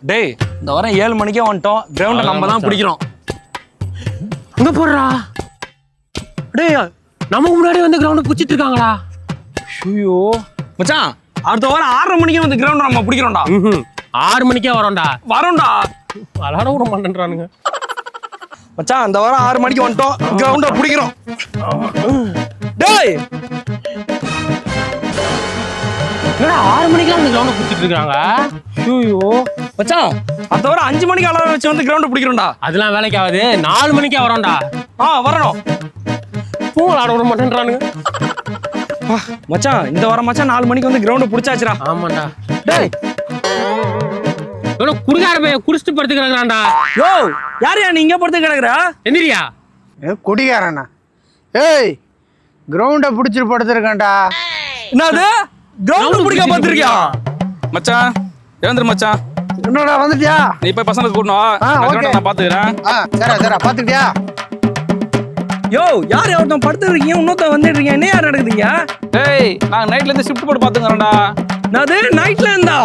டேய் இந்த வாரம் 7 மணிக்கே வந்துட்டோம். கிரவுண்டை நம்ம தான் பிடிக்கிறோம். அங்க போடுறா. டேய் நமக்கு முன்னாடி வந்து கிரவுண்ட் பிடிச்சிட்டு இருக்காங்களா? ஐயோ மச்சான், அடுத்த வாரம் 6:30 மணிக்கே வந்து கிரவுண்ட் நம்ம பிடிக்கிறோம்டா. 6 மணிக்கே வரோம்டா. விளாட விட மாட்டேன்றானுங்க. மச்சான் இந்த வாரம் 6 மணிக்கு வந்துட்டோம். கிரவுண்டை பிடிக்கிறோம். டேய் என்னடா 6 மணிக்கெல்லாம் வந்து கிரவுண்ட் பிடிச்சிட்டு இருக்காங்க? ஐயோ மச்சான், அடுத்த வாரம் 5 மணிக்கு அலாரம் வச்சு வந்து கிரவுண்டை பிடிக்கிறோம்டா. அதெல்லாம் வேலைக்கு ஆகாது. 4 மணிக்கே வரோம்டா. வரணும். பூ விளாட விட மாட்டேன்றானுங்க. மச்சான் இந்த வாரம் மச்சான் 4 மணிக்கு வந்து கிரவுண்டை பிடிச்சாச்சுடா. ஆமாண்டா. டேய் இவ்வளோ குடிகார போய் குடிச்சிட்டு படுத்துக்கிறாங்களாண்டா. யோ யாரையா நீ இங்கே படுத்து கிடக்குற? எந்திரியா. குடிகாரண்ணா. ஏய் கிரவுண்டை பிடிச்சிட்டு படுத்துருக்கேன்டா. என்னது கிரவுண்ட் பிடிக்க பார்த்துருக்கியா? மச்சான் எழுந்துரு மச்சான். என்னடா வந்துட்டியா? நீ போய் பசங்களுக்கு கூட்டணும். நான் பாத்துக்கிறேன். சரா பாத்துக்கிட்டியா? யோ யார் ஒருத்தன் படுத்து இருக்கீங்க, இன்னொருத்தன் வந்துட்டு இருக்கீங்க. என்ன யார் நடக்குதுங்க? டேய் நாங்க நைட்ல இருந்து ஷிஃப்ட் போட்டு பாத்துங்கறோம்டா. அது நைட்ல இருந்தா